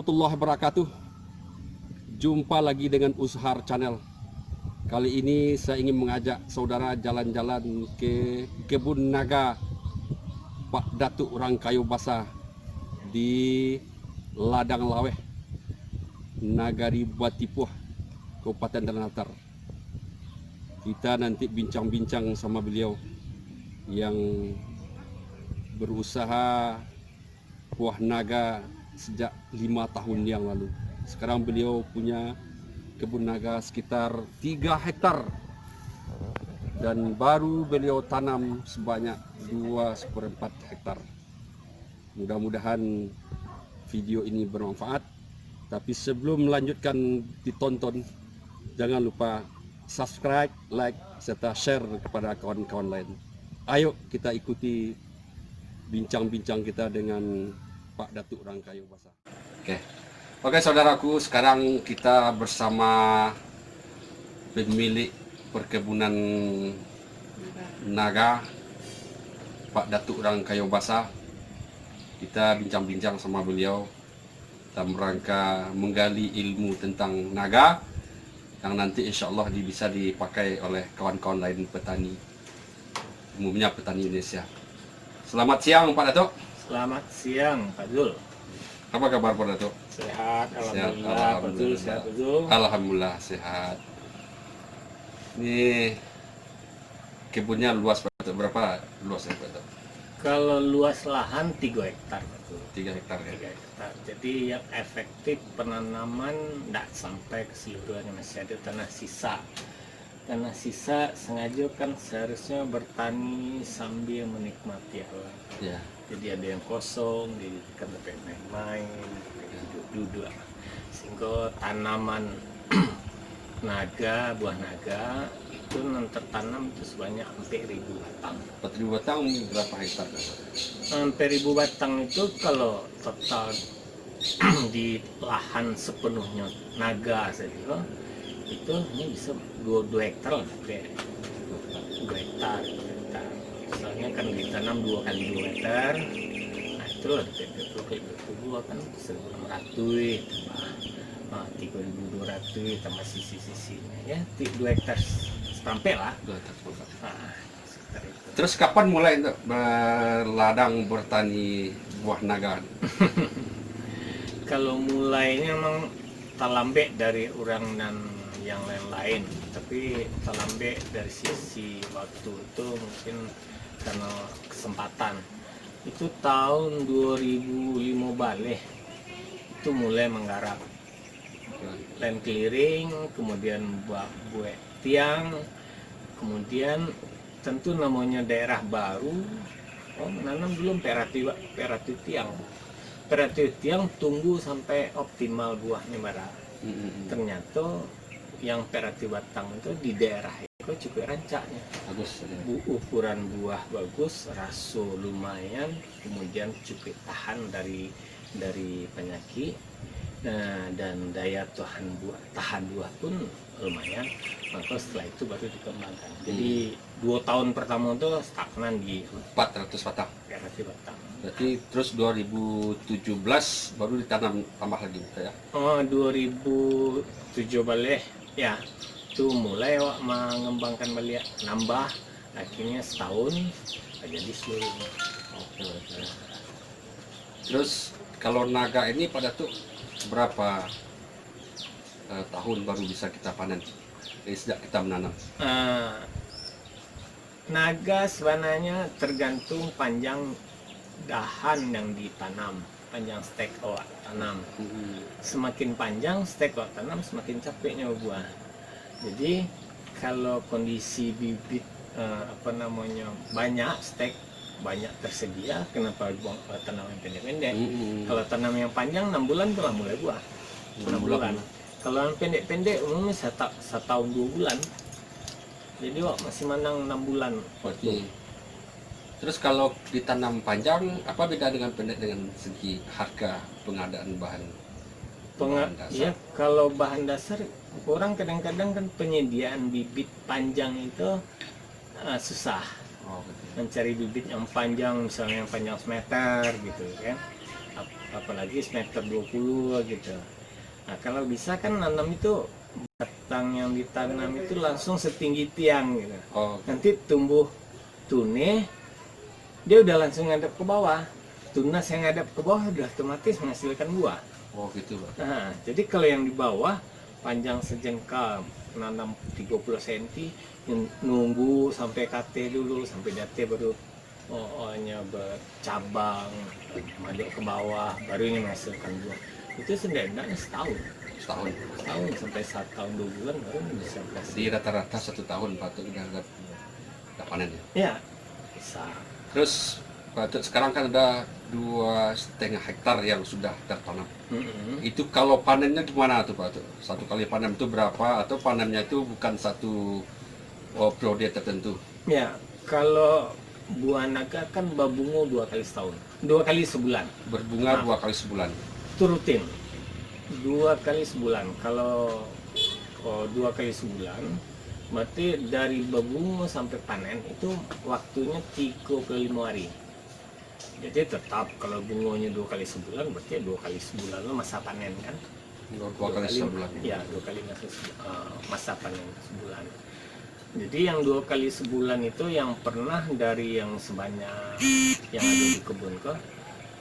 warahmatullahi wabarakatuh. Jumpa lagi dengan Ushar Channel. Kali ini saya ingin mengajak saudara jalan-jalan ke kebun naga Pak Datuk Rangkayo Basah di Ladang Laweh, Nagari Batipuh, Kabupaten Ternate. Kita nanti bincang-bincang sama beliau yang berusaha buah naga sejak 5 tahun yang lalu. Sekarang beliau punya kebun naga sekitar 3 hektar dan baru beliau tanam sebanyak 2/4 hektar. Mudah-mudahan video ini bermanfaat. Tapi sebelum melanjutkan ditonton, jangan lupa subscribe, like, serta share kepada kawan-kawan lain. Ayo kita ikuti bincang-bincang kita dengan Pak Datuk Rangkayo Basah. Oke saudaraku, sekarang kita bersama pemilik perkebunan naga Pak Datuk Rangkayo Basah. Kita bincang-bincang sama beliau dalam rangka menggali ilmu tentang naga yang nanti insya Allah bisa dipakai oleh kawan-kawan lain petani, umumnya petani Indonesia. Selamat siang Pak Datuk. Selamat siang Pak Zul. Apa kabar Pak Datuk? Sehat, alhamdulillah. Pak Zul, sehat Pak Zul. Alhamdulillah sehat. Ini kebunnya luas Pak Datuk. Berapa luasnya Pak Datuk? Kalau luas lahan 3 hektar Pak Zul. 3 hektar ya. 3 hektar. Jadi yang efektif penanaman tidak sampai keseluruhannya, masih ada tanah sisa. Tanah sisa sengaja kan seharusnya bertani sambil menikmati alam. Ya. Jadi ada yang kosong, dijadikan tempat main-main, duduk-duduk. Sehingga tanaman naga, buah naga itu tertanam itu sebanyak hampir 1.000 batang. 4.000 batang berapa hektar? Hampir 1.000 batang itu kalau total di lahan sepenuhnya naga saja itu ini bisa 2 hektar lah, 2 hektar. Soalnya kan ditanam 2 kali 2 hektar. Nah itu lah dua kan 1.600 tambah 3.200 tambah sisi-sisinya ya 2 hektar sampai lah. 2 hektar. Nah, sekitar itu. Terus kapan mulai untuk berladang bertani buah naga? Kalau mulainya memang talambek dari orang dan yang lain-lain, tapi talambek dari sisi waktu itu mungkin karena kesempatan. Itu tahun 2005 balik itu mulai menggarap land clearing, kemudian buat tiang, kemudian tentu namanya daerah baru, menanam belum perati tiang. Perati tiang tunggu sampai optimal buahnya merah. Ternyata yang perati batang itu di daerah itu cukup rancaknya. Bagus. Ukuran buah bagus, raso lumayan, kemudian cukup tahan dari penyakit. Nah, dan daya tahan buah pun lumayan. Maka setelah itu baru dikembangkan. Jadi 2 tahun pertama itu stagnan di 400 batang. perati batang. Berarti terus 2017 baru ditanam tambah lagi ya? 2007 balik ya itu mulai mengembangkan balik, nambah akhirnya setahun jadi seluruhnya. Oke. Terus kalau naga ini pada tuh berapa tahun baru bisa kita panen sejak kita menanam? Naga sebenarnya tergantung panjang dahan yang ditanam, panjang stek awak tanam. Semakin panjang stek awak tanam, semakin capeknya buah. Jadi kalau kondisi bibit banyak stek, banyak tersedia, kenapa buang tanam yang pendek-pendek? Kalau tanam yang panjang 6 bulan telah mulai buah. 6 bulan. Kalau yang pendek-pendek umumnya 1 tahun 2 bulan. Jadi masih menang 6 bulan. Oke. Terus kalau ditanam panjang, apa beda dengan pendek dengan segi harga pengadaan bahan dasar? Ya, kalau bahan dasar, orang kadang-kadang kan penyediaan bibit panjang itu susah. Mencari bibit yang panjang, misalnya yang panjang semeter gitu kan. apalagi semeter 20 gitu. Nah, kalau bisa kan nanam itu batang yang ditanam itu langsung setinggi tiang gitu. Oh, Nanti tumbuh tune, dia udah langsung ngadep ke bawah. Tunas yang ngadep ke bawah udah otomatis menghasilkan buah. oh gitu Pak. Nah, jadi kalau yang di bawah panjang sejengkal, nanam 30 cm, nunggu sampai KT dulu, sampai DT baru bercabang, masuk ke bawah, baru ini menghasilkan buah. Itu setidaknya setahun, Setahun. setahun sampai 1 tahun 2 bulan baru bisa Jadi berhasil. rata-rata 1 tahun Pak Atuk udah panen ya. Ya, bisa. Terus Pak Atuk sekarang kan ada 2,5 hektar yang sudah tertanam. Mm-mm. Itu kalau panennya gimana tuh Pak Atuk? Satu kali panen itu berapa? Atau panennya itu bukan satu periode tertentu? Ya, kalau buah naga kan berbunga 2 kali setahun, 2 kali sebulan. Berbunga Nah. 2 kali sebulan. Itu rutin 2 kali sebulan. Kalau 2 kali sebulan berarti dari berbunga sampai panen itu waktunya 35 hari. Jadi tetap kalau bunganya 2 kali sebulan berarti 2 kali sebulan lah masa panen kan. 2 kali sebulan. Ya, 2 kali masa panen sebulan. Jadi yang 2 kali sebulan itu yang pernah dari yang sebanyak yang ada di kebun ke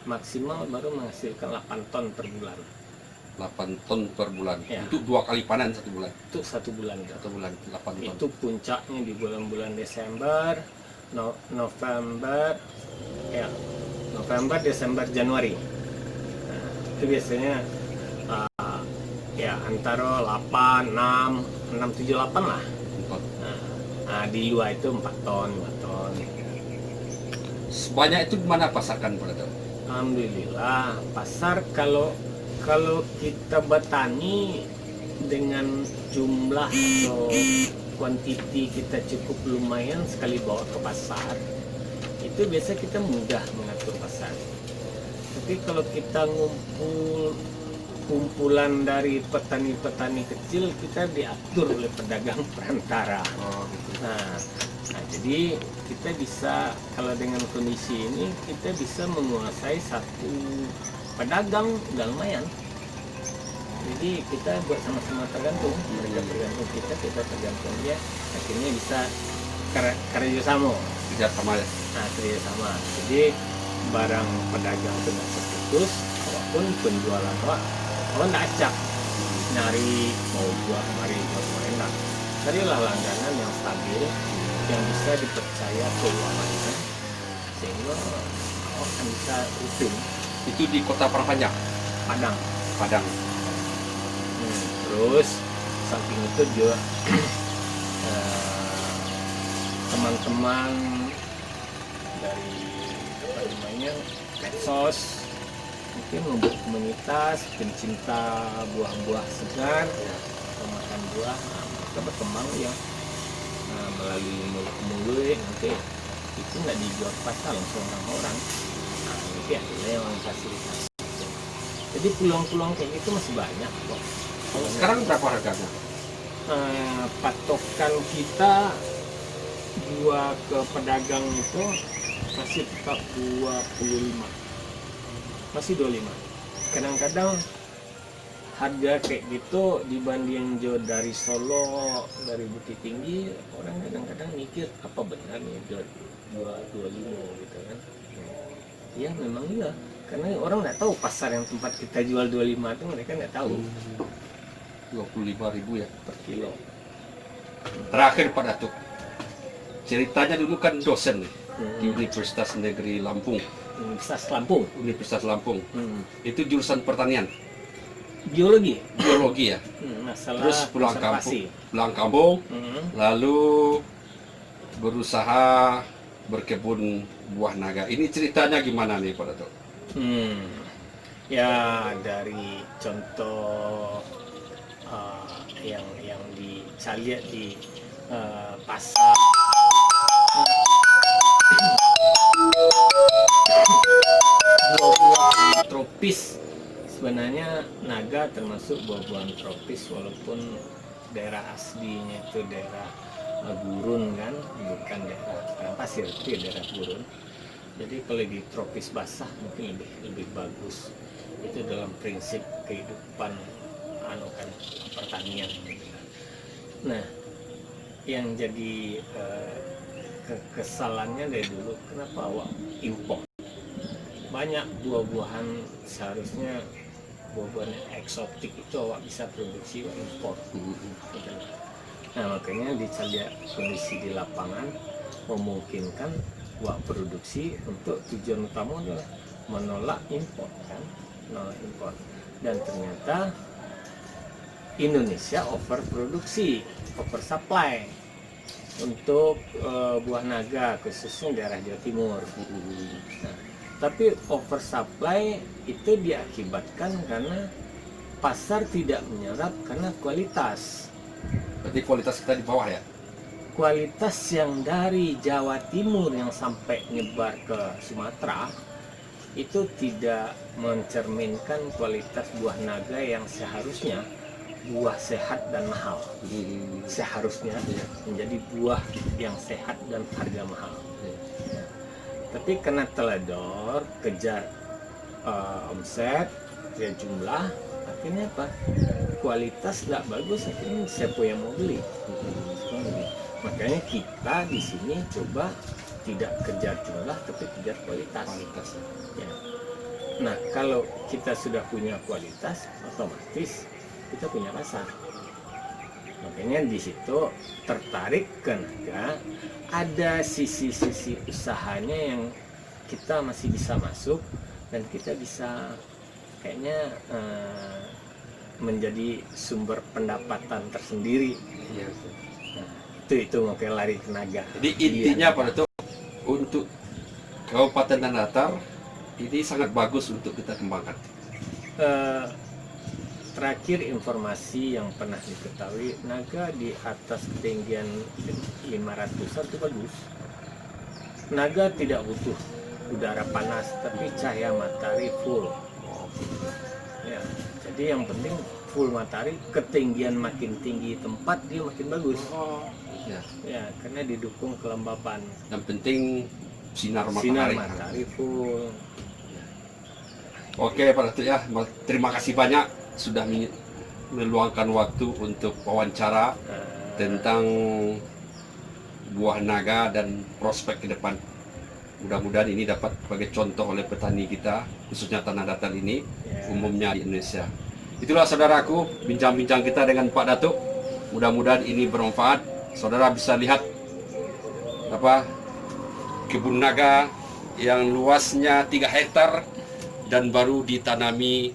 maksimal baru menghasilkan 8 ton per bulan. 8 ton per bulan. Ya. Untuk 2 kali panen 1 bulan. Itu 1 bulan. Satu bulan 8 ton. Itu puncaknya di bulan-bulan Desember, November, ya November, Desember, Januari. Nah, itu biasanya ya antara 8, 6, 6, 7, 8 lah. Ton. Nah, di luar itu 4 ton, 5 ton. Sebanyak itu mana pasarkan Pak Atuk? Alhamdulillah, pasar kalau kita bertani dengan jumlah atau kuantiti kita cukup lumayan sekali bawa ke pasar, itu biasa kita mudah mengatur pasar. Tapi kalau kita kumpulan dari petani-petani kecil, kita diatur oleh pedagang perantara. Oh, gitu. Nah, jadi kita bisa, kalau dengan kondisi ini kita bisa menguasai satu pedagang udah lumayan. Jadi kita buat sama-sama tergantung, mereka tergantung kita tergantung dia, akhirnya bisa kerja sama. Tidak sama ya. Nah, kerja sama. Jadi barang pedagang itu nggak terputus, walaupun penjualan orang nggak acak nyari mau buah mari buat enak. Carilah langganan yang stabil, yang bisa dipercaya keuangannya, sehingga akan bisa rutin. Itu di Kota Parahpanjang, Padang. Padang. Terus samping itu juga teman-teman dari apa namanya medsos, mungkin membuat komunitas pencinta buah-buah segar, pemakan buah, mereka berkembang ya melalui mulut nanti itu nggak dijual ke pasar langsung orang-orang. Nah, nanti ada yang fasilitasi. Jadi peluang-peluang kayak gitu masih banyak kok. Sekarang berapa harganya? Patokan kita buah ke pedagang itu masih tetap 25, masih 25. Kadang-kadang harga kayak gitu dibanding jauh dari Solo, dari Bukit Tinggi, orang kadang-kadang mikir apa benar nih jual 25 gitu kan. Ya memang iya, karena orang nggak tahu pasar yang tempat kita jual 25 itu mereka nggak tahu. 25.000 ya. Per kilo. Terakhir Pak Datuk, ceritanya dulu kan dosen nih, di Hmm. Universitas Negeri Lampung. Universitas Lampung. Universitas Lampung. Hmm. Itu jurusan pertanian, Biologi. biologi ya. Masalah Terus pulang konservasi. kampung, Hmm. lalu berusaha berkebun buah naga. Ini ceritanya gimana nih Pak Datuk? Ya dari contoh yang saya lihat di pasar buah-buahan tropis. Sebenarnya naga termasuk buah-buahan tropis walaupun daerah aslinya itu daerah gurun kan, bukan daerah padang pasir, itu daerah gurun. Jadi kalau di tropis basah mungkin lebih bagus. Itu dalam prinsip kehidupan pertanian. Nah, yang jadi kekesalannya dari dulu, kenapa awak impor? Banyak buah-buahan seharusnya buah-buahan eksotik itu awak bisa produksi, awak impor. Nah, makanya dicari kondisi di lapangan memungkinkan awak produksi untuk tujuan utama adalah menolak impor, kan? Menolak impor. Dan ternyata Indonesia overproduksi, oversupply untuk buah naga, khususnya daerah Jawa Timur. Nah, tapi oversupply itu diakibatkan karena pasar tidak menyerap karena kualitas. Berarti kualitas kita di bawah ya? Kualitas yang dari Jawa Timur yang sampai nyebar ke Sumatera itu tidak mencerminkan kualitas buah naga yang seharusnya buah sehat dan mahal. Seharusnya menjadi buah yang sehat dan harga mahal. Tapi karena teledor, kejar omset, kejar jumlah, akhirnya apa? Kualitas nggak bagus, akhirnya siapa yang mau beli? Makanya kita di sini coba tidak kejar jumlah, tapi kejar kualitas. Ya. Nah, kalau kita sudah punya kualitas, otomatis kita punya pasar. Makanya di situ tertarik ke naga. Ada sisi-sisi usahanya yang kita masih bisa masuk dan kita bisa kayaknya menjadi sumber pendapatan tersendiri. Iya. Nah, itu makanya lari ke naga. Jadi intinya pada itu untuk Kabupaten Tanah Datar ini sangat bagus untuk kita kembangkan. Terakhir informasi yang pernah diketahui, naga di atas ketinggian 500 itu bagus. Naga tidak butuh udara panas, tapi cahaya matahari full. Ya, jadi yang penting full matahari, ketinggian makin tinggi tempat dia makin bagus. Ya, karena didukung kelembapan. Yang penting sinar Sinar matahari. matahari full. Oke, Pak Datuk ya, terima kasih banyak sudah meluangkan waktu untuk wawancara tentang buah naga dan prospek ke depan. Mudah-mudahan ini dapat sebagai contoh oleh petani kita, khususnya Tanah Datar ini, umumnya di Indonesia. Itulah saudaraku, bincang-bincang kita dengan Pak Datuk. Mudah-mudahan ini bermanfaat. Saudara bisa lihat kebun naga yang luasnya 3 hektar dan baru ditanami